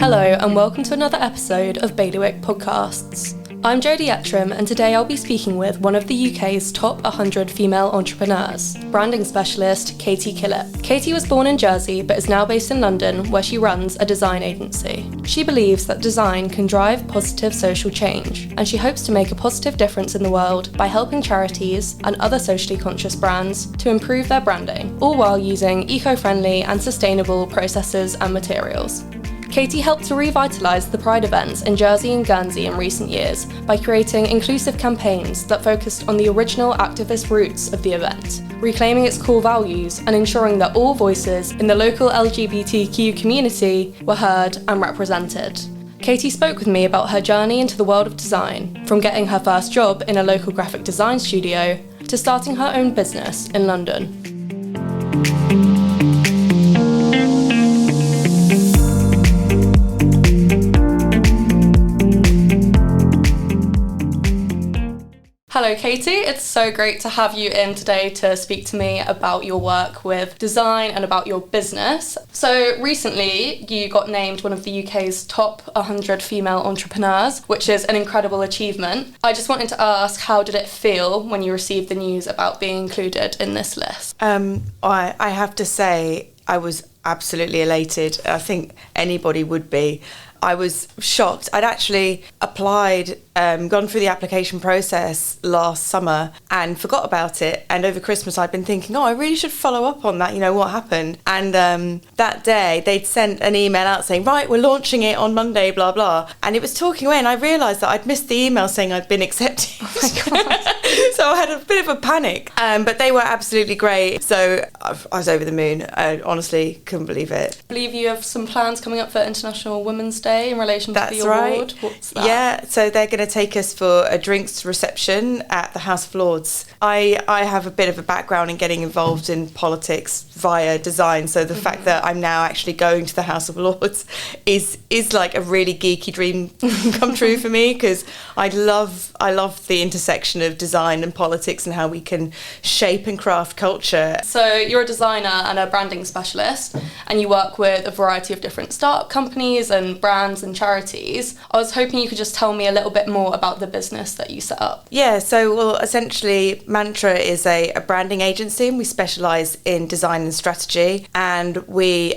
Hello and welcome to another episode of Bailiwick Podcasts. I'm Jodie Yettram and today I'll be speaking with one of the UK's top 100 female entrepreneurs, branding specialist Katie Killip. Katie was born in Jersey but is now based in London where she runs a design agency. She believes that design can drive positive social change and she hopes to make a positive difference in the world by helping charities and other socially conscious brands to improve their branding, all while using eco-friendly and sustainable processes and materials. Katie helped to revitalise the Pride events in Jersey and Guernsey in recent years by creating inclusive campaigns that focused on the original activist roots of the event, reclaiming its core values and ensuring that all voices in the local LGBTQ community were heard and represented. Katie spoke with me about her journey into the world of design, from getting her first job in a local graphic design studio to starting her own business in London. Hello Katie, it's so great to have you in today to speak to me about your work with design and about your business. So recently you got named one of the UK's top 100 female entrepreneurs, which is an incredible achievement. I just wanted to ask, how did it feel when you received the news about being included in this list? I have to say I was absolutely elated. I think anybody would be. I was shocked. I'd actually applied, gone through the application process last summer and forgot about it. And over Christmas, I'd been thinking, I really should follow up on that, what happened. And that day, they'd sent an email out saying, right, we're launching it on Monday, blah, blah. And it was talking away, and I realised that I'd missed the email saying I'd been accepted. Oh my God. So I had a bit of a panic. But they were absolutely great. So I was over the moon. I honestly couldn't believe it. I believe you have some plans coming up for International Women's Day in relation to the award. Right. What's that? Yeah, so they're going to take us for a drinks reception at the House of Lords. I have a bit of a background in getting involved in politics via design, so the fact that I'm now actually going to the House of Lords is like a really geeky dream come true for me, because I love the intersection of design and politics and how we can shape and craft culture. So you're a designer and a branding specialist and you work with a variety of different startup companies and brands and charities. I was hoping you could just tell me a little bit more about the business that you set up. Yeah, so essentially Mantra is a branding agency and we specialise in design and strategy, and we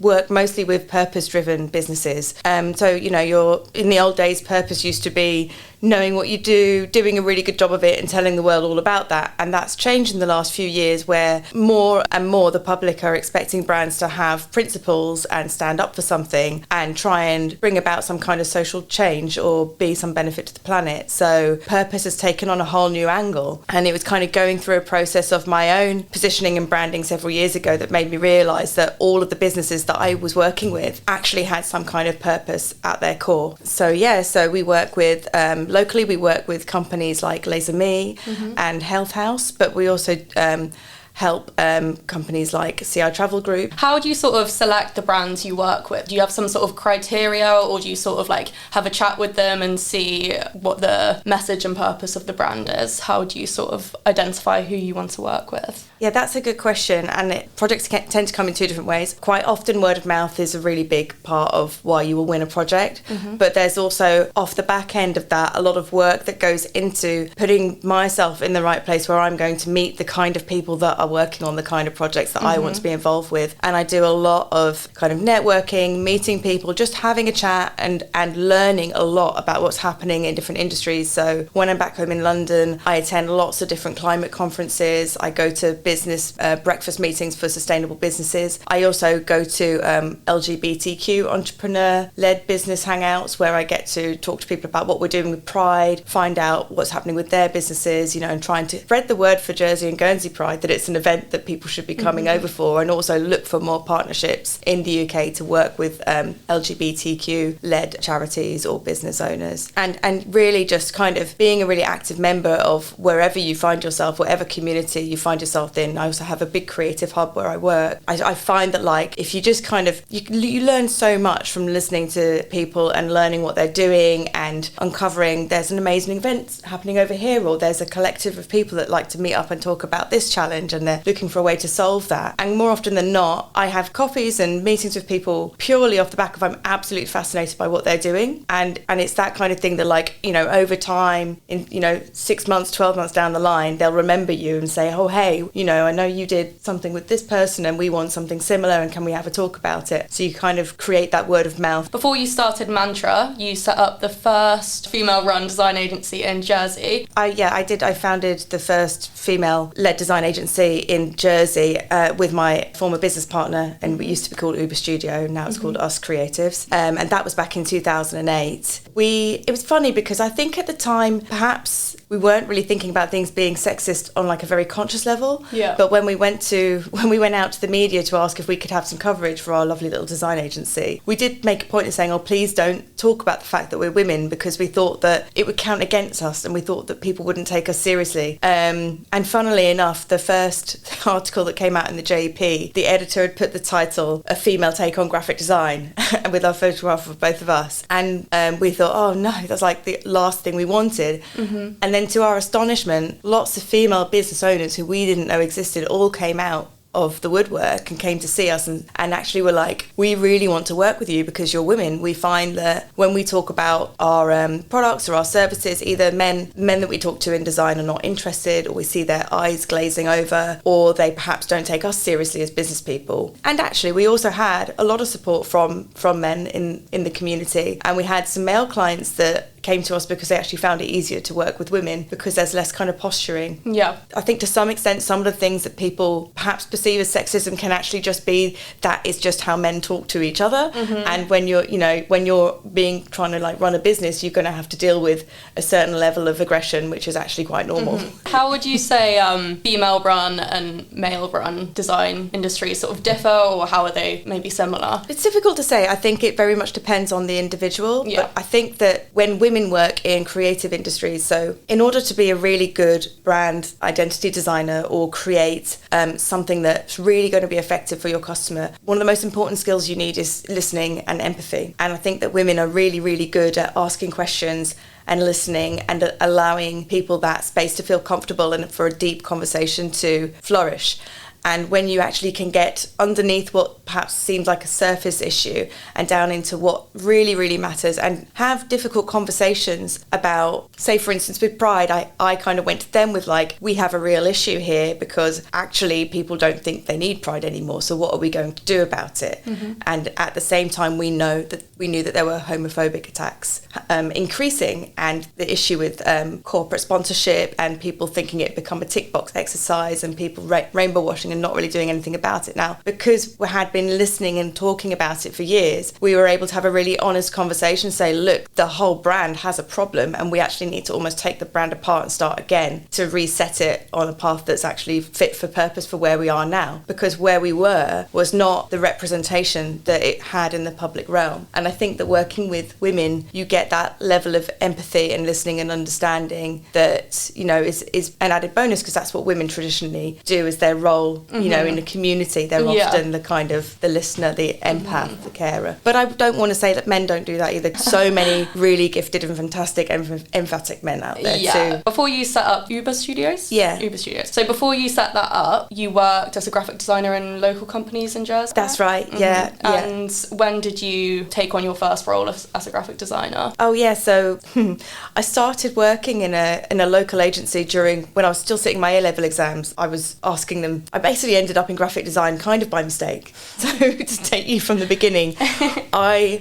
work mostly with purpose-driven businesses. So you're in the old days, purpose used to be knowing what you do, doing a really good job of it and telling the world all about that. And that's changed in the last few years, where more and more the public are expecting brands to have principles and stand up for something and try and bring about some kind of social change or be some benefit to the planet. So purpose has taken on a whole new angle. And it was kind of going through a process of my own positioning and branding several years ago that made me realise that all of the businesses that I was working with actually had some kind of purpose at their core. So we work with locally, we work with companies like Les Amis and Health House, but we also help companies like CI Travel Group. How do you sort of select the brands you work with? Do you have some sort of criteria, or do you sort of have a chat with them and see what the message and purpose of the brand is? How do you sort of identify who you want to work with? Yeah, that's a good question, and projects tend to come in two different ways. Quite often word of mouth is a really big part of why you will win a project, but there's also, off the back end of that, a lot of work that goes into putting myself in the right place where I'm going to meet the kind of people that are working on the kind of projects that I want to be involved with. And I do a lot of kind of networking, meeting people, just having a chat and learning a lot about what's happening in different industries. So when I'm back home in London, I attend lots of different climate conferences. I go to business breakfast meetings for sustainable businesses. I also go to LGBTQ entrepreneur-led business hangouts where I get to talk to people about what we're doing with Pride, find out what's happening with their businesses, and trying to spread the word for Jersey and Guernsey Pride that it's an event that people should be coming over for, and also look for more partnerships in the UK to work with LGBTQ-led charities or business owners. And really just kind of being a really active member of wherever you find yourself, whatever community you find yourself in. I also have a big creative hub where I work. I find that if you just kind of, you learn so much from listening to people and learning what they're doing and uncovering there's an amazing event happening over here, or there's a collective of people that like to meet up and talk about this challenge. and they're looking for a way to solve that. And more often than not, I have coffees and meetings with people purely off the back of I'm absolutely fascinated by what they're doing. And it's that kind of thing that, like, you know, over time, in, you know, 6 months, 12 months down the line, they'll remember you and say, oh, hey, you know, I know you did something with this person and we want something similar and can we have a talk about it? So you kind of create that word of mouth. Before you started Mantra, you set up the first female-run design agency in Jersey. I did. I founded the first female-led design agency in Jersey with my former business partner, and we used to be called Uber Studio, now it's called Us Creatives, and that was back in 2008. It was funny because I think at the time, perhaps we weren't really thinking about things being sexist on like a very conscious level. Yeah. But when we went out to the media to ask if we could have some coverage for our lovely little design agency, we did make a point of saying, oh, please don't talk about the fact that we're women, because we thought that it would count against us and we thought that people wouldn't take us seriously. And funnily enough, the first article that came out in the JP, the editor had put the title, A Female Take on Graphic Design, with our photograph of both of us. And we thought, oh no, that's like the last thing we wanted. And then to our astonishment, lots of female business owners who we didn't know existed all came out of the woodwork and came to see us and actually were like, we really want to work with you because you're women. We find that when we talk about our products or our services, either men that we talk to in design are not interested, or we see their eyes glazing over, or they perhaps don't take us seriously as business people. And actually we also had a lot of support from men in the community, and we had some male clients that came to us because they actually found it easier to work with women because there's less kind of posturing. Yeah. I think to some extent some of the things that people perhaps perceive as sexism can actually just be that is just how men talk to each other. And when you're trying to like run a business, you're going to have to deal with a certain level of aggression, which is actually quite normal. How would you say female run and male run design industries sort of differ, or how are they maybe similar? It's difficult to say. I think it very much depends on the individual. Yeah. But I think that when women work in creative industries, so in order to be a really good brand identity designer or create something that's really going to be effective for your customer, one of the most important skills you need is listening and empathy. And I think that women are really, really good at asking questions and listening and allowing people that space to feel comfortable and for a deep conversation to flourish. And when you actually can get underneath what perhaps seems like a surface issue and down into what really, really matters and have difficult conversations about, say, for instance, with Pride, I kind of went to them with like, we have a real issue here because actually people don't think they need Pride anymore. So what are we going to do about it? And at the same time, we knew that there were homophobic attacks increasing, and the issue with corporate sponsorship and people thinking it become a tick box exercise and people rainbow washing and not really doing anything about it. Now, because we had been listening and talking about it for years, we were able to have a really honest conversation, say, look, the whole brand has a problem and we actually need to almost take the brand apart and start again to reset it on a path that's actually fit for purpose for where we are now. Because where we were was not the representation that it had in the public realm. And I think that working with women, you get that level of empathy and listening and understanding that, you know, is an added bonus, because that's what women traditionally do as their role, you know, in the community. They're often the kind of the listener, the empath, the carer. But I don't want to say that men don't do that either. So many really gifted and fantastic emphatic men out there too. Before you set up Uber Studios? Yeah. Uber Studios. So before you set that up, you worked as a graphic designer in local companies in Jersey? That's right, yeah. And when did you take on your first role as a graphic designer? Oh yeah, so I started working in a local agency when I was still sitting my A-level exams. I was asking them, I basically ended up in graphic design kind of by mistake. So to take you from the beginning, I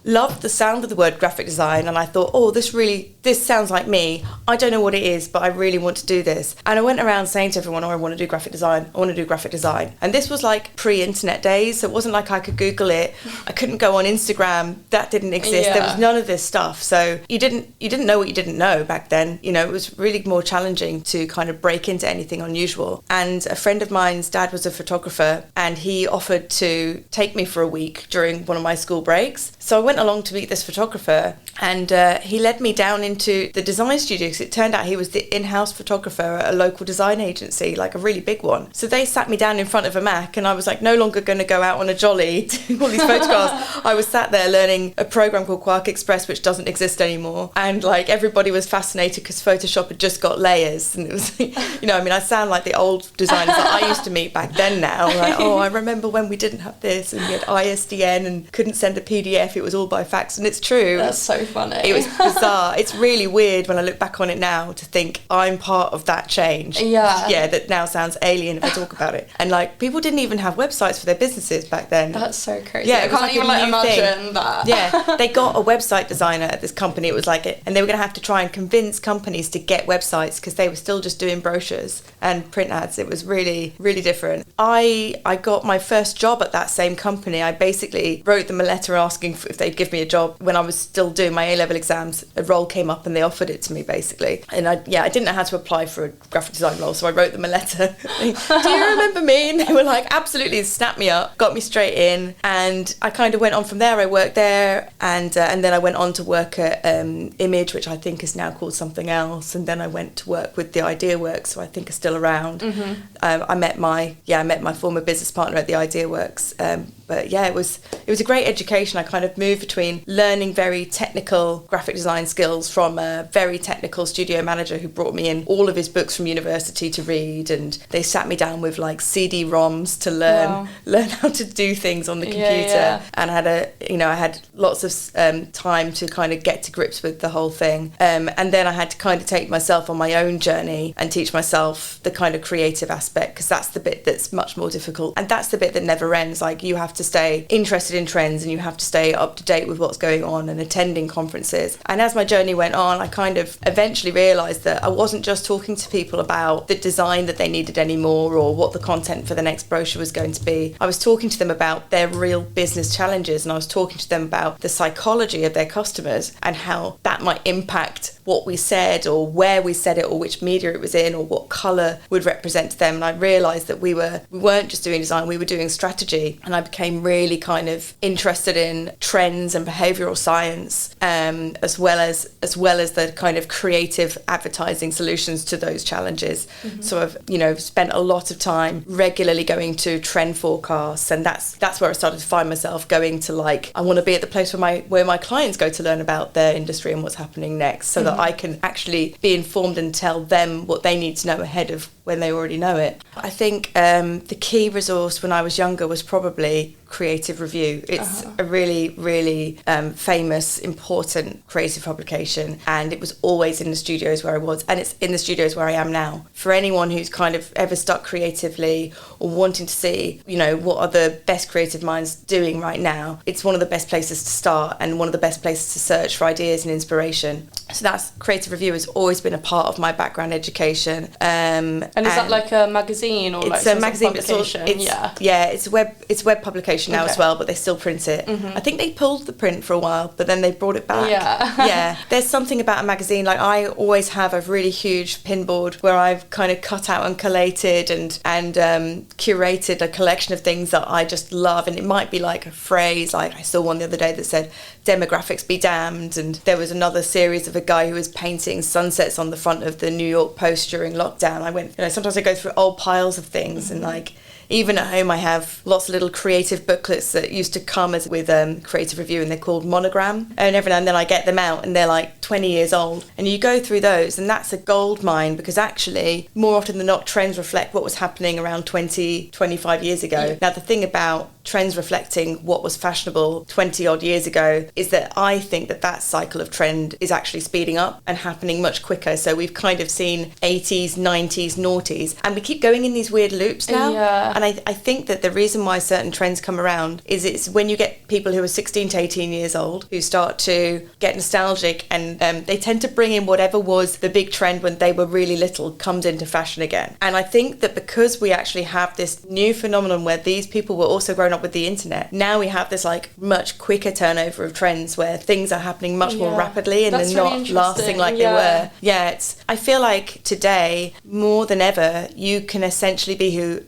loved the sound of the word graphic design, and I thought, oh, this sounds like me. I don't know what it is, but I really want to do this. And I went around saying to everyone, oh, I want to do graphic design. I want to do graphic design. And this was like pre-internet days, so it wasn't like I could Google it. I couldn't go on Instagram. That didn't exist. There was none of this stuff. So you didn't know what you didn't know back then. You know, it was really more challenging to kind of break into anything unusual. And a friend of mine's dad was a photographer, and he offered to take me for a week during one of my school breaks. So I went went along to meet this photographer, and he led me down into the design studio, because it turned out he was the in-house photographer at a local design agency, like a really big one. So they sat me down in front of a Mac, and I was like no longer going to go out on a jolly to all these photographs. I was sat there learning a program called Quark Express, which doesn't exist anymore, and like everybody was fascinated because Photoshop had just got layers, and it was, I sound like the old designers that I used to meet back then now, like, oh, I remember when we didn't have this, and we had ISDN and couldn't send a PDF, it was all by fax. And it's true. That's so funny. It was bizarre. It's really weird when I look back on it now to think I'm part of that change. Yeah, that now sounds alien if I talk about it. And like, people didn't even have websites for their businesses back then. That's so crazy. Yeah, I can't even imagine that. Yeah, they got a website designer at this company. It was like and they were going to have to try and convince companies to get websites because they were still just doing brochures and print ads. It was really, really different. I got my first job at that same company. I basically wrote them a letter asking if they'd give me a job when I was still doing my A-level exams. A role came up and they offered it to me, basically. And I didn't know how to apply for a graphic design role, so I wrote them a letter. Do you remember me? And they were like, absolutely, snapped me up, got me straight in. And I kind of went on from there. I worked there, and then I went on to work at Image, which I think is now called something else. And then I went to work with the Idea Works, who I think are still around. Mm-hmm. I met my former business partner at the Idea Works. But yeah, it was a great education. I kind of moved between learning very technical graphic design skills from a very technical studio manager who brought me in all of his books from university to read, and they sat me down with like CD-ROMs to learn how to do things on the computer. And I had lots of time to kind of get to grips with the whole thing. And then I had to kind of take myself on my own journey and teach myself the kind of creative aspect, because that's the bit that's much more difficult, and that's the bit that never ends. Like, you have to stay interested in trends, and you have to stay up to date with what's going on and attending conferences. And as my journey went on, I kind of eventually realised that I wasn't just talking to people about the design that they needed anymore or what the content for the next brochure was going to be. I was talking to them about their real business challenges, and I was talking to them about the psychology of their customers and how that might impact what we said or where we said it or which media it was in or what colour would represent to them. And I realised that we weren't just doing design, we were doing strategy. And I became really kind of interested in trends and behavioural science, as well as the kind of creative advertising solutions to those challenges. Mm-hmm. So I've spent a lot of time regularly going to trend forecasts, and that's where I started to find myself going to, like, I want to be at the place where my clients go to learn about their industry and what's happening next, so that I can actually be informed and tell them what they need to know ahead of when they already know it. I think the key resource when I was younger was probably Creative Review. It's a really, really famous, important creative publication, and it was always in the studios where I was, and it's in the studios where I am now. For anyone who's kind of ever stuck creatively or wanting to see, what are the best creative minds doing right now, it's one of the best places to start and one of the best places to search for ideas and inspiration. So that's Creative Review has always been a part of my background education. And is that like a magazine or it's like a magazine publication? It's a web publication now as well, but they still print it. Mm-hmm. I think they pulled the print for a while, but then they brought it back. Yeah. There's something about a magazine, like I always have a really huge pinboard where I've kind of cut out and collated and curated a collection of things that I just love. And it might be like a phrase, like I saw one the other day that said demographics be damned, and there was another series of a guy who was painting sunsets on the front of the New York Post during lockdown. I went, sometimes I go through old piles of things, and like even at home I have lots of little creative booklets that used to come with Creative Review, and they're called Monogram, and every now and then I get them out and they're like 20 years old, and you go through those and that's a gold mine, because actually more often than not trends reflect what was happening around 25 years ago. Now the thing about trends reflecting what was fashionable 20 odd years ago is that I think that cycle of trend is actually speeding up and happening much quicker. So we've kind of seen 80s, 90s, noughties, and we keep going in these weird loops now. And I think that the reason why certain trends come around is it's when you get people who are 16 to 18 years old who start to get nostalgic, and they tend to bring in whatever was the big trend when they were really little comes into fashion again. And I think that because we actually have this new phenomenon where these people were also grown up with the internet, now we have this like much quicker turnover of trends where things are happening much more rapidly, and they're not lasting like they were. I feel like today more than ever you can essentially be who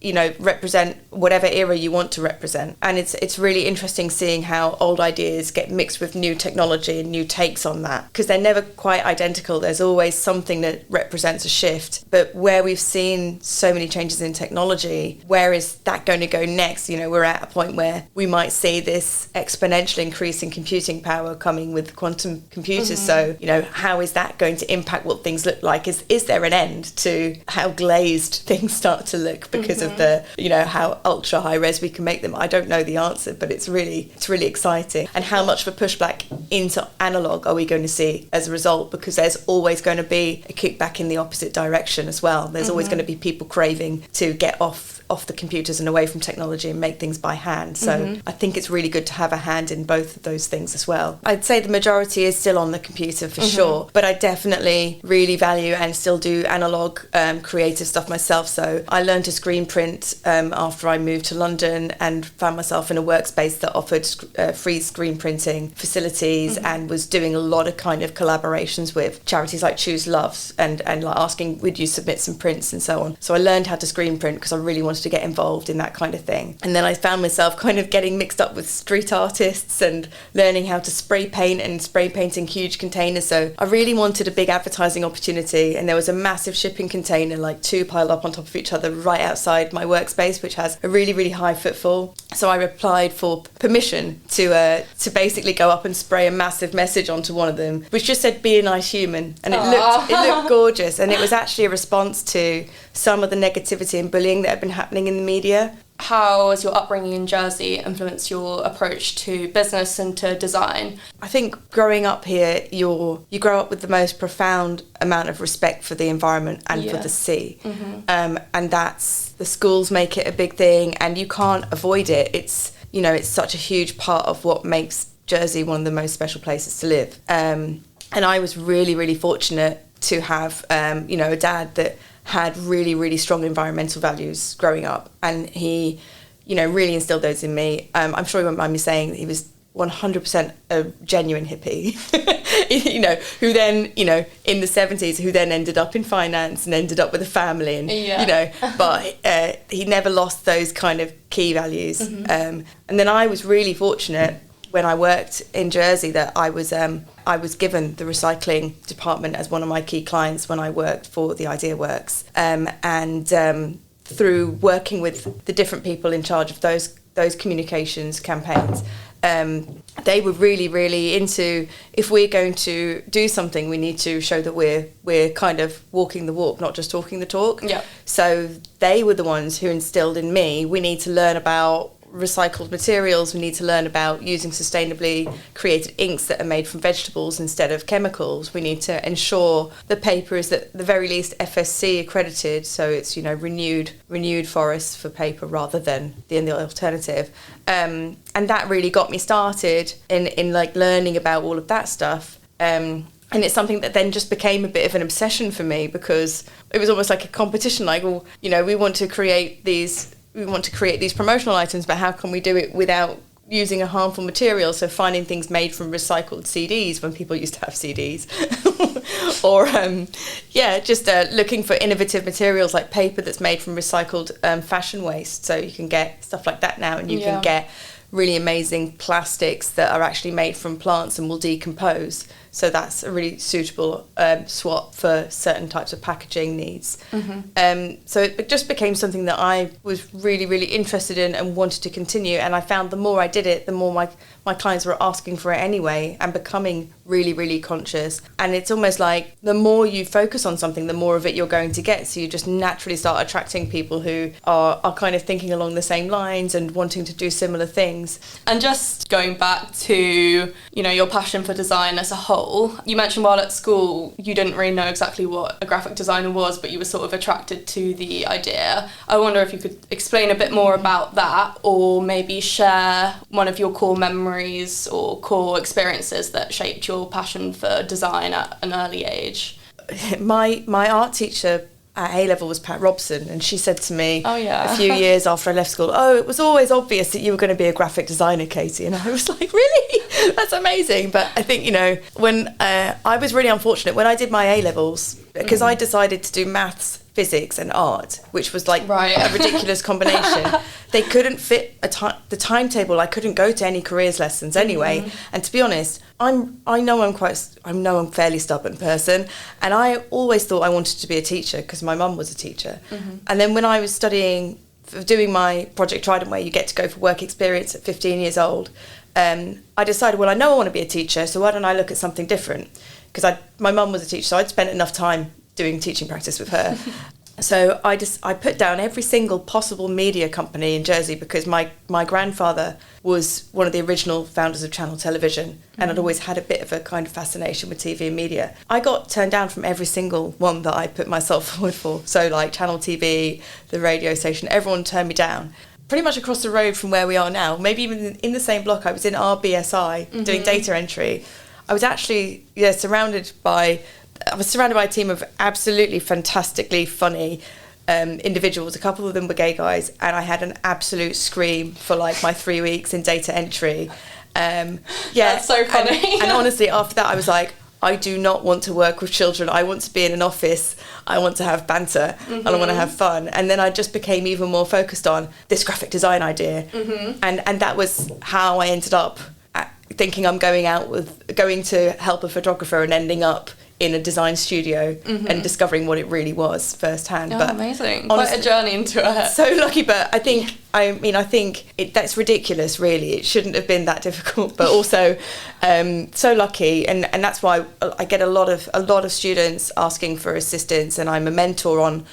represent whatever era you want to represent. And it's really interesting seeing how old ideas get mixed with new technology and new takes on that, because they're never quite identical. There's always something that represents a shift. But where we've seen so many changes in technology, where is that going to go next? You know, we're at a point where we might see this exponential increase in computing power coming with quantum computers. So, you know, how is that going to impact what things look like? Is there an end to how glazed things start to look because of the, you know, how ultra high res we can make them? I don't know the answer, but it's really exciting. And how much of a pushback into analog are we going to see as a result? Because there's always going to be a kickback in the opposite direction as well. There's always going to be people craving to get off the computers and away from technology and make things by hand. So I think it's really good to have a hand in both of those things as well. I'd say the majority is still on the computer for sure, but I definitely really value and still do analog creative stuff myself. So I learned to screen print after I moved to London and found myself in a workspace that offered free screen printing facilities and was doing a lot of kind of collaborations with charities like Choose Loves and like asking, would you submit some prints and so on. So I learned how to screen print because I really wanted to get involved in that kind of thing. And then I found myself kind of getting mixed up with street artists and learning how to spray painting huge containers. So I really wanted a big advertising opportunity, and there was a massive shipping container, like 2 piled up on top of each other right outside my workspace, which has a really, really high footfall. So I applied for permission to basically go up and spray a massive message onto one of them, which just said, "Be a nice human." And it looked gorgeous. And it was actually a response to some of the negativity and bullying that had been happening in the media. How has your upbringing in Jersey influenced your approach to business and to design? I think growing up here, you grow up with the most profound amount of respect for the environment and for the sea. And that's, the schools make it a big thing, and you can't avoid it. It's, you know, it's such a huge part of what makes Jersey one of the most special places to live. And I was really, really fortunate to have, you know, a dad that had really, really strong environmental values growing up. And he, you know, really instilled those in me. I'm sure you won't mind me saying that he was 100% a genuine hippie, you know, who then, you know, in the 70s, who then ended up in finance and ended up with a family and, you know, but he never lost those kind of key values. And then I was really fortunate when I worked in Jersey that I was given the recycling department as one of my key clients when I worked for the Idea Works. And through working with the different people in charge of those communications campaigns, they were really, really into, if we're going to do something, we need to show that we're kind of walking the walk, not just talking the talk. Yeah. So they were the ones who instilled in me, we need to learn about recycled materials, we need to learn about using sustainably created inks that are made from vegetables instead of chemicals. We need to ensure the paper is at the very least FSC accredited, so it's, you know, renewed forests for paper rather than the alternative. And that really got me started in like learning about all of that stuff. And it's something that then just became a bit of an obsession for me, because it was almost like a competition, like, well, you know, we want to create these promotional items, but how can we do it without using a harmful material? So finding things made from recycled CDs when people used to have CDs. Or, just looking for innovative materials like paper that's made from recycled fashion waste. So you can get stuff like that now, and you can get really amazing plastics that are actually made from plants and will decompose. So that's a really suitable swap for certain types of packaging needs. So it just became something that I was really, really interested in and wanted to continue. And I found the more I did it, the more my clients were asking for it anyway and becoming really, really conscious. And it's almost like the more you focus on something, the more of it you're going to get. So you just naturally start attracting people who are kind of thinking along the same lines and wanting to do similar things. And just going back to, you know, your passion for design as a whole, you mentioned while at school you didn't really know exactly what a graphic designer was, but you were sort of attracted to the idea. I wonder if you could explain a bit more about that, or maybe share one of your core memories or core experiences that shaped your passion for design at an early age. My art teacher at A-level was Pat Robson, and she said to me a few years after I left school, it was always obvious that you were going to be a graphic designer, Katie. And I was like, really? That's amazing. But I think, you know, when I was really unfortunate when I did my A-levels, because I decided to do maths physics and art, which was like a ridiculous combination. They couldn't fit the timetable. I couldn't go to any careers lessons anyway. And to be honest, I know I'm a fairly stubborn person, and I always thought I wanted to be a teacher because my mum was a teacher. And then when I was doing my Project Trident, where you get to go for work experience at 15 years old, I decided, well, I know I want to be a teacher, so why don't I look at something different? Because my mum was a teacher, so I'd spent enough time doing teaching practice with her. So I put down every single possible media company in Jersey, because my grandfather was one of the original founders of Channel Television, and I'd always had a bit of a kind of fascination with TV and media. I got turned down from every single one that I put myself forward for. So like Channel TV, the radio station, everyone turned me down. Pretty much across the road from where we are now, maybe even in the same block, I was in our BSI doing data entry. I was actually surrounded by a team of absolutely fantastically funny individuals. A couple of them were gay guys, and I had an absolute scream for like my 3 weeks in data entry. That's so funny. And honestly, after that, I was like, I do not want to work with children. I want to be in an office. I want to have banter and I want to have fun. And then I just became even more focused on this graphic design idea. And that was how I ended up thinking I'm going to help a photographer and ending up in a design studio and discovering what it really was firsthand. Oh, but amazing. Honestly, quite a journey into it. So lucky, but I think that's ridiculous, really. It shouldn't have been that difficult, but also so lucky. And that's why I get a lot of students asking for assistance, and I'm a mentor on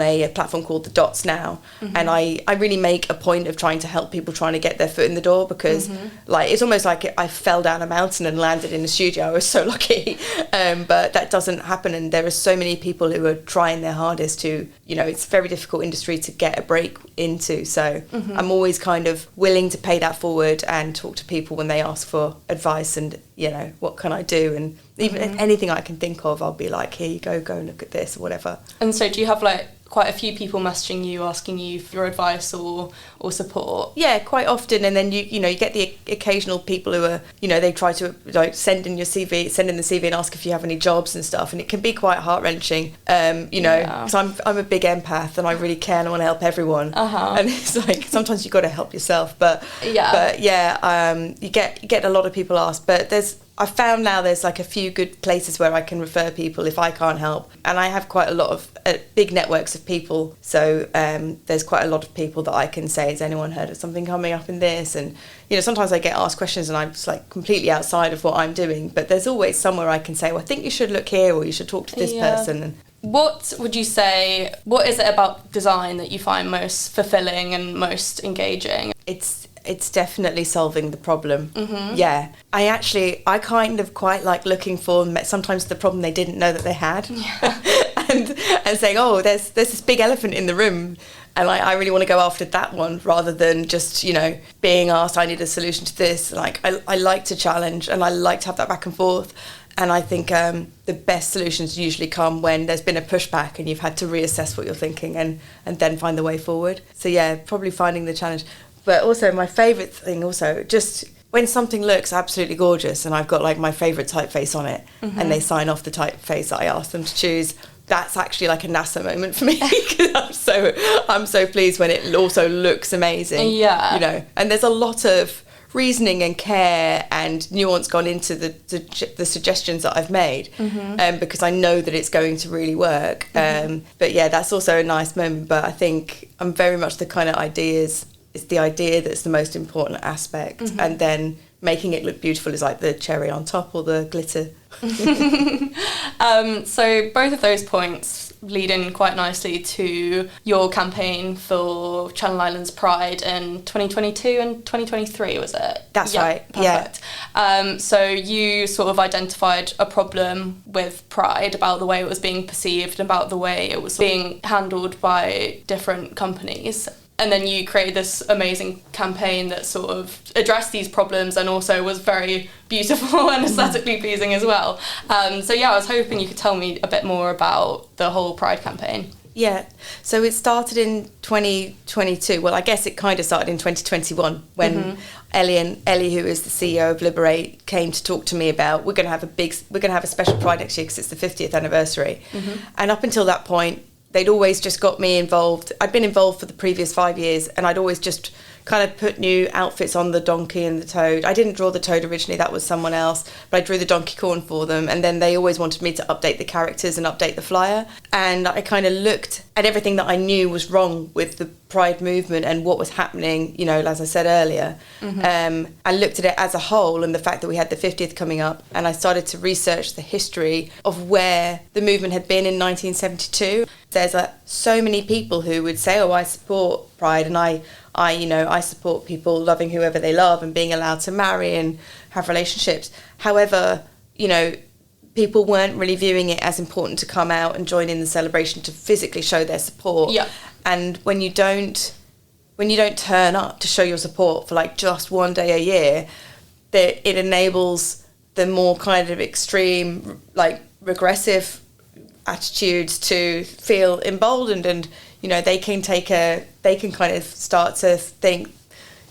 a platform called The Dots now. And I really make a point of trying to help people trying to get their foot in the door, because like it's almost like I fell down a mountain and landed in a studio. I was so lucky. But that doesn't happen, and there are so many people who are trying their hardest to, it's a very difficult industry to get a break into. So I'm always kind of willing to pay that forward and talk to people when they ask for advice and, what can I do? And even anything I can think of, I'll be like, here you go and look at this or whatever. And so do you have like quite a few people messaging you, asking you for your advice or support? Yeah, quite often. And then you get the occasional people who are, they try to like send in the CV and ask if you have any jobs and stuff, and it can be quite heart-wrenching, because I'm a big empath and I really care and I want to help everyone. And it's like sometimes you've got to help yourself, but you get a lot of people ask, but I've found now there's like a few good places where I can refer people if I can't help. And I have quite a lot of big networks of people. So there's quite a lot of people that I can say, has anyone heard of something coming up in this? And, sometimes I get asked questions and I'm just like completely outside of what I'm doing. But there's always somewhere I can say, well, I think you should look here, or you should talk to this person. What would you say, what is it about design that you find most fulfilling and most engaging? It's definitely solving the problem. Yeah. I kind of quite like looking for sometimes the problem they didn't know that they had. and saying, oh, there's this big elephant in the room, and I really want to go after that one, rather than just, being asked, I need a solution to this. Like, I like to challenge, and I like to have that back and forth. And I think the best solutions usually come when there's been a pushback and you've had to reassess what you're thinking and then find the way forward. So yeah, probably finding the challenge. But also my favourite thing also, just when something looks absolutely gorgeous and I've got like my favourite typeface on it and they sign off the typeface that I asked them to choose, that's actually like a NASA moment for me, because I'm so pleased when it also looks amazing. Yeah. And there's a lot of reasoning and care and nuance gone into the suggestions that I've made, because I know that it's going to really work. But yeah, that's also a nice moment. But I think I'm very much the kind of it's the idea that's the most important aspect, and then making it look beautiful is like the cherry on top or the glitter. So both of those points lead in quite nicely to your campaign for Channel Islands Pride in 2022 and 2023, was it? That's right. Perfect. Yeah. So you sort of identified a problem with Pride, about the way it was being perceived, about the way it was being handled by different companies. And then you created this amazing campaign that sort of addressed these problems and also was very beautiful and aesthetically pleasing as well. So yeah, I was hoping you could tell me a bit more about the whole Pride campaign. Yeah, so it started in 2022. Well, I guess it kind of started in 2021 when Ellie, who is the CEO of Liberate, came to talk to me about we're going to have a special Pride next year because it's the 50th anniversary. And up until that point, they'd always just got me involved. I'd been involved for the previous 5 years, and I'd always just kind of put new outfits on the donkey and the toad. I didn't draw the toad originally, that was someone else, but I drew the donkey corn for them, and then they always wanted me to update the characters and update the flyer. And I kind of looked at everything that I knew was wrong with the Pride movement and what was happening, you know, as I said earlier. I looked at it as a whole, and the fact that we had the 50th coming up, and I started to research the history of where the movement had been in 1972. There's so many people who would say, oh, I support Pride, and I support people loving whoever they love and being allowed to marry and have relationships. However, you know, people weren't really viewing it as important to come out and join in the celebration to physically show their support. Yeah. And when you don't turn up to show your support for like just one day a year, that it enables the more kind of extreme, like regressive attitudes to feel emboldened, and you know they can kind of start to think,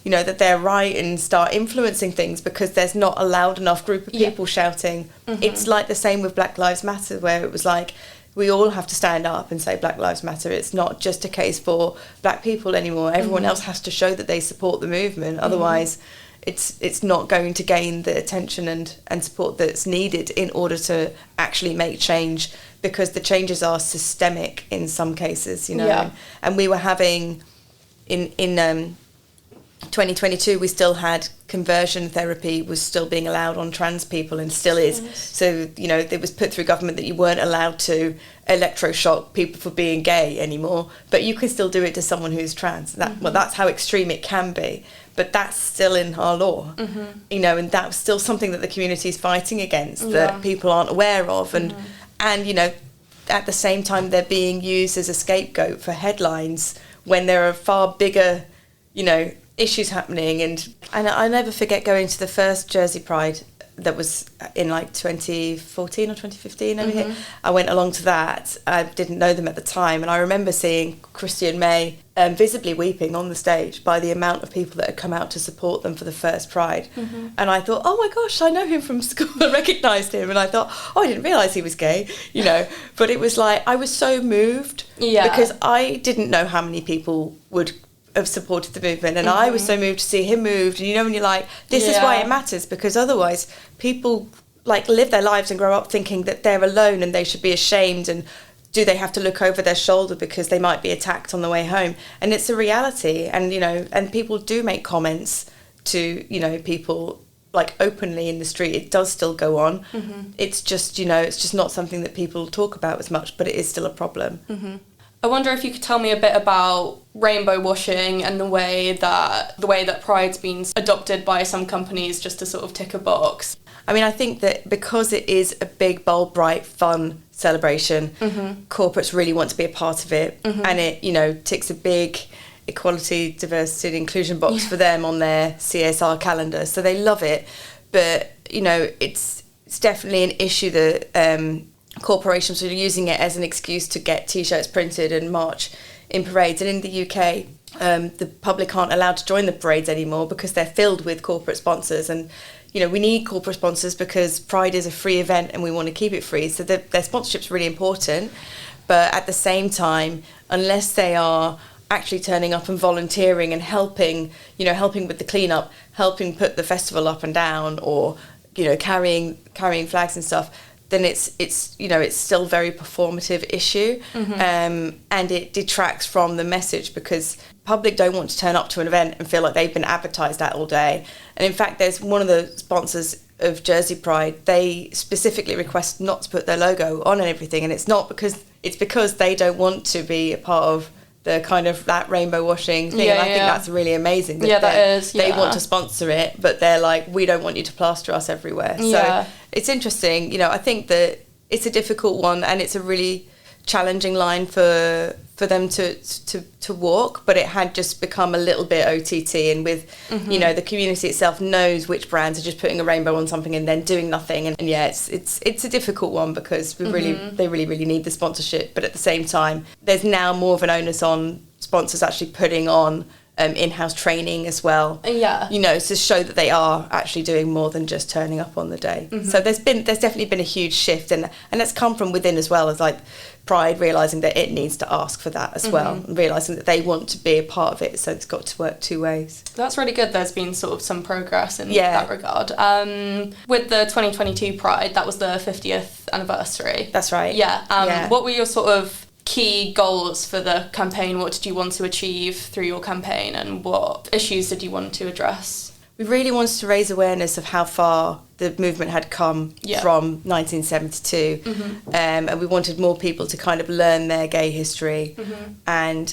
you know, that they're right and start influencing things because there's not a loud enough group of people shouting. It's like the same with Black Lives Matter, where it was like we all have to stand up and say Black Lives Matter. It's not just a case for black people anymore. Everyone else has to show that they support the movement. Otherwise it's not going to gain the attention and support that's needed in order to actually make change, because the changes are systemic in some cases, you know. Yeah. And we were having in 2022 we still had conversion therapy was still being allowed on trans people, and still is. So, you know, it was put through government that you weren't allowed to electroshock people for being gay anymore, but you can still do it to someone who's trans. Well, that's how extreme it can be, but that's still in our law, you know, and that's still something that the community is fighting against, that people aren't aware of, and you know, at the same time they're being used as a scapegoat for headlines when there are far bigger, you know, issues happening. And I never forget going to the first Jersey Pride that was in like 2014 or 2015 over here. I went along to that. I didn't know them at the time, and I remember seeing Christian May visibly weeping on the stage by the amount of people that had come out to support them for the first Pride. And I thought, oh my gosh, I know him from school. I recognised him, and I thought, oh, I didn't realise he was gay, you know. But it was like, I was so moved because I didn't know how many people would have supported the movement, and I was so moved to see him moved. And you know, when you're like, this is why it matters, because otherwise people like live their lives and grow up thinking that they're alone and they should be ashamed, and do they have to look over their shoulder because they might be attacked on the way home. And it's a reality, and you know, and people do make comments to, you know, people like openly in the street. It does still go on. It's just, you know, it's just not something that people talk about as much, but it is still a problem. I wonder if you could tell me a bit about rainbow washing and the way that Pride's been adopted by some companies just to sort of tick a box. I mean, I think that because it is a big, bold, bright, fun celebration, corporates really want to be a part of it, and it, you know, ticks a big equality, diversity and inclusion box for them on their CSR calendar, so they love it. But, you know, it's definitely an issue that corporations are using it as an excuse to get T-shirts printed and march in parades. And in the UK, the public aren't allowed to join the parades anymore because they're filled with corporate sponsors. And, you know, we need corporate sponsors because Pride is a free event and we want to keep it free. So their sponsorship's really important. But at the same time, unless they are actually turning up and volunteering and helping with the cleanup, helping put the festival up and down, or, you know, carrying flags and stuff, then it's you know, it's still a very performative issue, and it detracts from the message, because public don't want to turn up to an event and feel like they've been advertised at all day. And in fact, there's one of the sponsors of Jersey Pride, they specifically request not to put their logo on and everything, and it's because they don't want to be a part of the kind of that rainbow washing thing. And I think that's really amazing. They want to sponsor it, but they're like, we don't want you to plaster us everywhere. So it's interesting. You know, I think that it's a difficult one, and it's a really challenging line for them to walk, but it had just become a little bit OTT, and with you know, the community itself knows which brands are just putting a rainbow on something and then doing nothing, and it's a difficult one, because they really need the sponsorship. But at the same time, there's now more of an onus on sponsors actually putting on in-house training as well. Yeah. You know, to show that they are actually doing more than just turning up on the day. So there's definitely been a huge shift, and that's come from within as well, as like Pride realising that it needs to ask for that as well, and realising that they want to be a part of it, so it's got to work two ways. That's really good. There's been sort of some progress in that regard. With the 2022 Pride, that was the 50th anniversary. That's right. Yeah. What were your sort of key goals for the campaign? What did you want to achieve through your campaign, and what issues did you want to address? We really wanted to raise awareness of how far the movement had come from 1972, and we wanted more people to kind of learn their gay history. And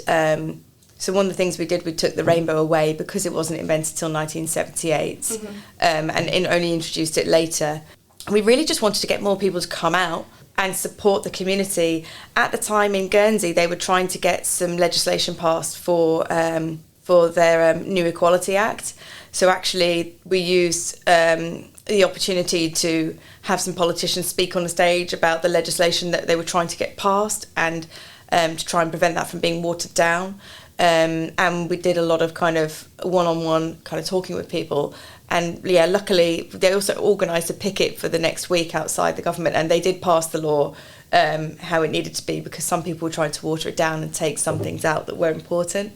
so one of the things we did, we took the rainbow away because it wasn't invented till 1978, and only introduced it later. We really just wanted to get more people to come out and support the community. At the time in Guernsey, they were trying to get some legislation passed for their New Equality Act. So actually, we used the opportunity to have some politicians speak on the stage about the legislation that they were trying to get passed, and to try and prevent that from being watered down. And we did a lot of kind of one-on-one kind of talking with people. And luckily, they also organised a picket for the next week outside the government, and they did pass the law how it needed to be, because some people were trying to water it down and take some things out that were important.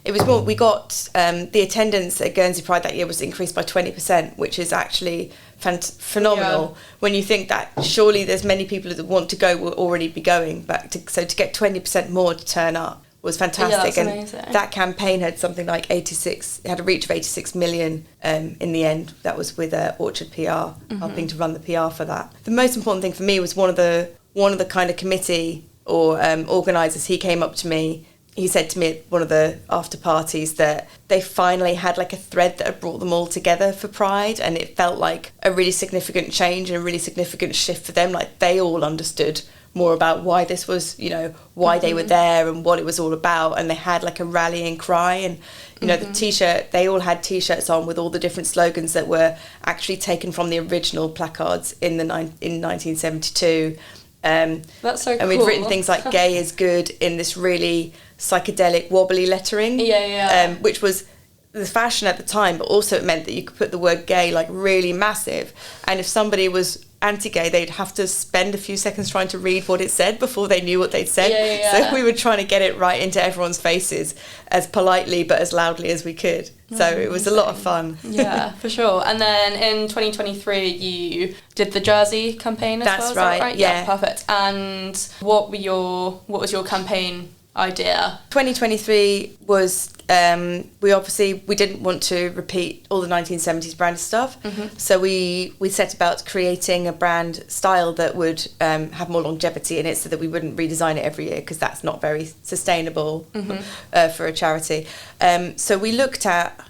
It was more, we got the attendance at Guernsey Pride that year was increased by 20%, which is actually phenomenal when you think that surely there's many people that want to go will already be going. So to get 20% more to turn up was fantastic. Yeah, that's amazing. That campaign had something like it had a reach of 86 million in the end. That was with Orchard PR, helping to run the PR for that. The most important thing for me was one of the kind of committee or organisers. He came up to me. He said to me at one of the after parties that they finally had like a thread that had brought them all together for Pride, and it felt like a really significant change and a really significant shift for them. Like they all understood more about why this was, you know, why they were there and what it was all about, and they had like a rallying cry. And you know, the t-shirt, they all had t-shirts on with all the different slogans that were actually taken from the original placards in 1972. That's so cool. And we'd written things like "gay is good" in this really psychedelic wobbly lettering, which was the fashion at the time, but also it meant that you could put the word gay like really massive, and if somebody was anti-gay, they'd have to spend a few seconds trying to read what it said before they knew what they'd said. So we were trying to get it right into everyone's faces as politely but as loudly as we could. So it was a lot of fun. Yeah, for sure. And then in 2023 you did the Jersey campaign as well. That's right. Is that right? Yeah, perfect. And what was your campaign idea? 2023 was we didn't want to repeat all the 1970s brand stuff, so we set about creating a brand style that would have more longevity in it, so that we wouldn't redesign it every year, because that's not very sustainable for a charity. So we looked at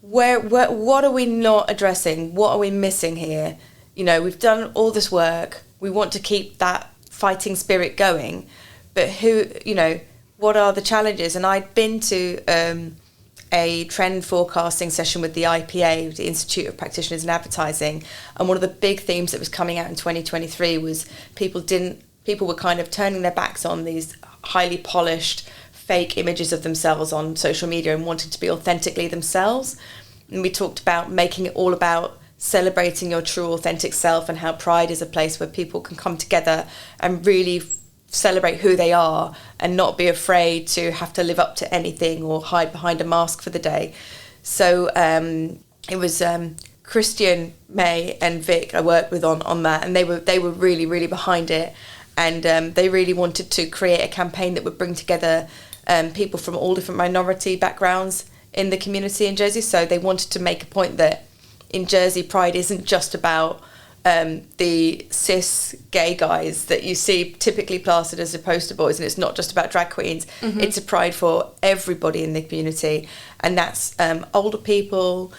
what are we not addressing, what are we missing here. You know, we've done all this work, we want to keep that fighting spirit going, but what are the challenges? And I'd been to a trend forecasting session with the IPA, the Institute of Practitioners in Advertising, and one of the big themes that was coming out in 2023 was people were kind of turning their backs on these highly polished fake images of themselves on social media and wanting to be authentically themselves. And we talked about making it all about celebrating your true authentic self, and how Pride is a place where people can come together and really celebrate who they are and not be afraid to have to live up to anything or hide behind a mask for the day. So it was Christian, May and Vic I worked with on that, and they were really, really behind it, and they really wanted to create a campaign that would bring together people from all different minority backgrounds in the community in Jersey. So they wanted to make a point that in Jersey, Pride isn't just about the cis gay guys that you see typically plastered as the poster boys, and it's not just about drag queens. It's a Pride for everybody in the community, and that's older people,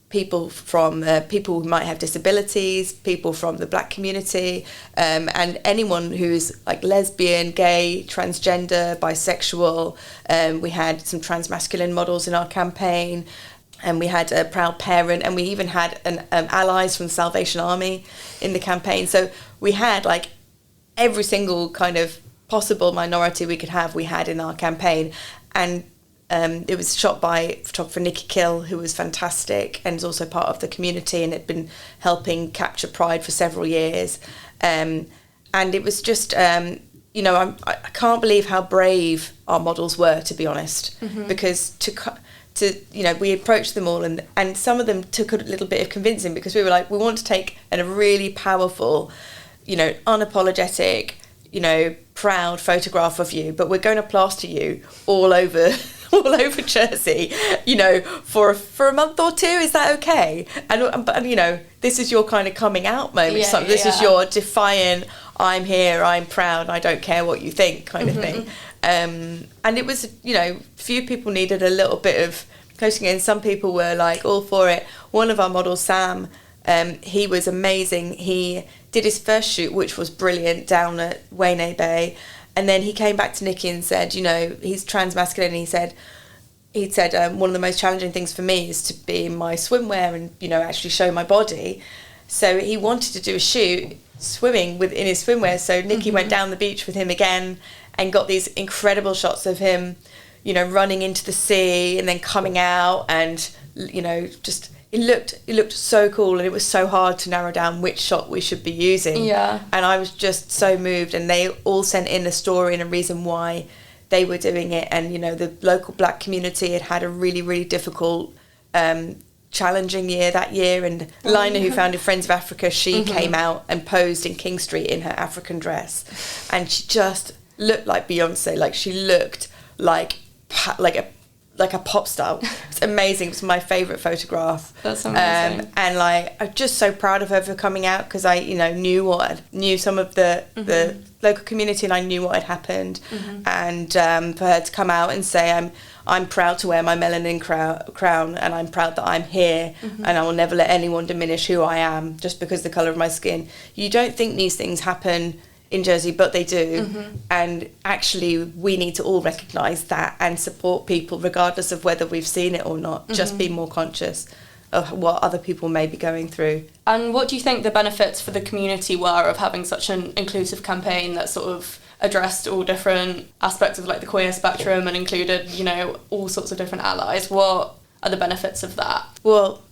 people from people who might have disabilities, people from the black community, and anyone who's like lesbian, gay, transgender, bisexual. We had some transmasculine models in our campaign. And we had a proud parent, and we even had allies from the Salvation Army in the campaign. So we had like every single kind of possible minority we could have, we had in our campaign. And It was shot by photographer Katie Killip, who was fantastic and is also part of the community and had been helping capture Pride for several years. And it was just, I can't believe how brave our models were, to be honest, because we approached them all and some of them took a little bit of convincing, because we were like, we want to take a really powerful, unapologetic, proud photograph of you, but we're going to plaster you all over Jersey, for a month or two. Is that okay? And this is your kind of coming out moment. This is your defiant, I'm here, I'm proud, I don't care what you think kind of thing. And it was, few people needed a little bit of coaching, and some people were like all for it. One of our models, Sam, he was amazing. He did his first shoot, which was brilliant, down at Waynay Bay, and then he came back to Nikki and said, he's transmasculine, and he said one of the most challenging things for me is to be in my swimwear and actually show my body. So he wanted to do a shoot swimming in his swimwear. So Nikki went down the beach with him again and got these incredible shots of him, running into the sea and then coming out, and just it looked so cool, and it was so hard to narrow down which shot we should be using. Yeah. And I was just so moved, and they all sent in a story and a reason why they were doing it. And the local black community had a really, really difficult, challenging year that year, and Lina, who founded Friends of Africa, she came out and posed in King Street in her African dress, and she just looked like Beyonce. Like, she looked like a pop star. It's amazing. It's my favourite photograph. That's amazing. And I'm just so proud of her for coming out, because I knew some of the local community, and I knew what had happened, and for her to come out and say, I'm proud to wear my melanin crown, and I'm proud that I'm here, and I will never let anyone diminish who I am just because of the colour of my skin. You don't think these things happen in Jersey, but they do. And actually we need to all recognise that and support people regardless of whether we've seen it or not. Just be more conscious of what other people may be going through. And what do you think the benefits for the community were of having such an inclusive campaign that sort of addressed all different aspects of the queer spectrum and included all sorts of different allies? What are the benefits of that? Well,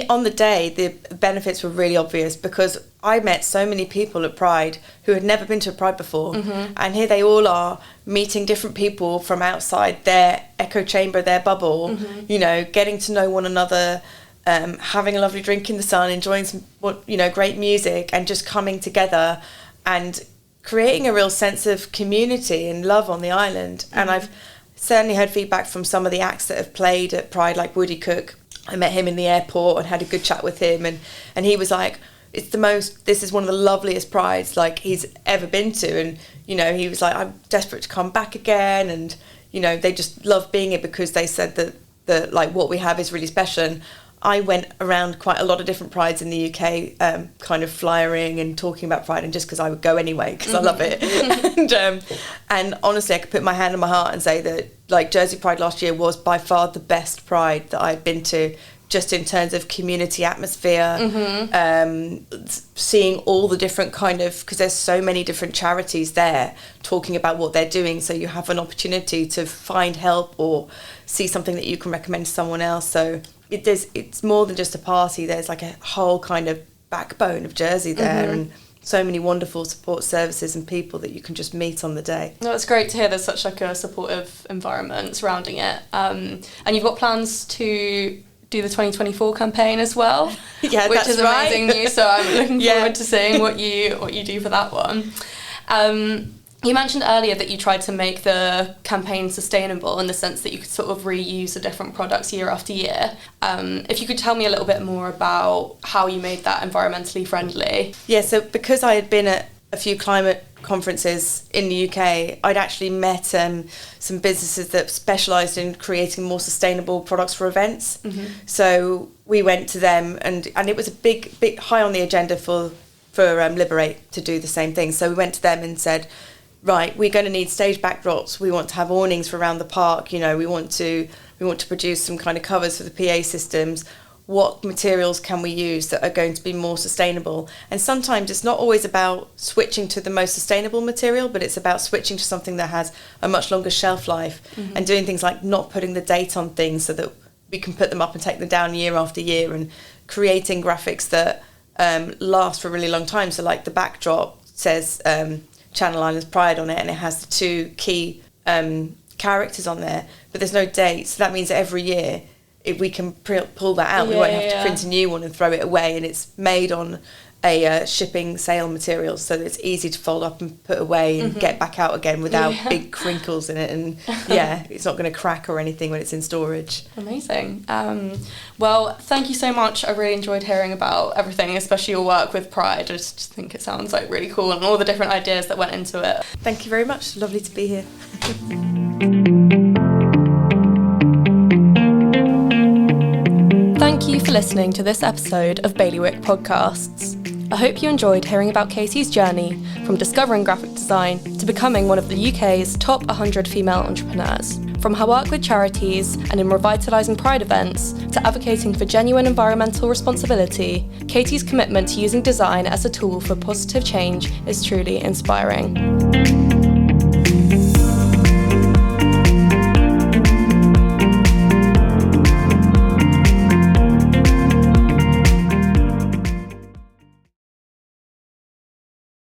on the day, the benefits were really obvious, because I met so many people at Pride who had never been to a Pride before, and here they all are meeting different people from outside their echo chamber, their bubble, getting to know one another, having a lovely drink in the sun, enjoying some great music, and just coming together and creating a real sense of community and love on the island. And I've certainly heard feedback from some of the acts that have played at Pride, like Woody Cook. I met him in the airport and had a good chat with him, and he was like, this is one of the loveliest Prides he's ever been to, and he was like, I'm desperate to come back again, and they just love being here because they said that what we have is really special. And I went around quite a lot of different Prides in the UK, kind of flyering and talking about Pride, and just because I would go anyway, because I love it. And honestly, I could put my hand on my heart and say that Jersey Pride last year was by far the best Pride that I'd been to, just in terms of community atmosphere, seeing all the different because there's so many different charities there talking about what they're doing, so you have an opportunity to find help or see something that you can recommend to someone else. So it's more than just a party. There's a whole kind of backbone of Jersey there, and so many wonderful support services and people that you can just meet on the day. No, it's great to hear there's such a supportive environment surrounding it. And you've got plans to do the 2024 campaign as well, which is amazing news. So I'm looking forward to seeing what you do for that one. You mentioned earlier that you tried to make the campaign sustainable in the sense that you could sort of reuse the different products year after year. If you could tell me a little bit more about how you made that environmentally friendly. Yeah, so because I had been at a few climate conferences in the UK, I'd actually met some businesses that specialised in creating more sustainable products for events. So we went to them, and it was a big high on the agenda for Liberate to do the same thing. So we went to them and said, right, we're going to need stage backdrops. We want to have awnings for around the park. We want to produce some kind of covers for the PA systems. what materials can we use that are going to be more sustainable. And sometimes it's not always about switching to the most sustainable material, but it's about switching to something that has a much longer shelf life, and doing things like not putting the date on things so that we can put them up and take them down year after year, and creating graphics that last for a really long time. So like the backdrop says Channel Islands Pride on it, and it has the two key characters on there, but there's no date. So that means that every year if we can pull that out, we won't have to print a new one and throw it away, and it's made on a shipping sale material, so that it's easy to fold up and put away and get back out again without big crinkles in it, and it's not going to crack or anything when it's in storage. Amazing. Well, thank you so much. I really enjoyed hearing about everything, especially your work with Pride. I just think it sounds like really cool, and all the different ideas that went into it. Thank you very much. Lovely to be here. Thank you for listening to this episode of Bailiwick Podcasts. I hope you enjoyed hearing about Katie's journey from discovering graphic design to becoming one of the UK's top 100 female entrepreneurs. From her work with charities and in revitalising Pride events to advocating for genuine environmental responsibility, Katie's commitment to using design as a tool for positive change is truly inspiring.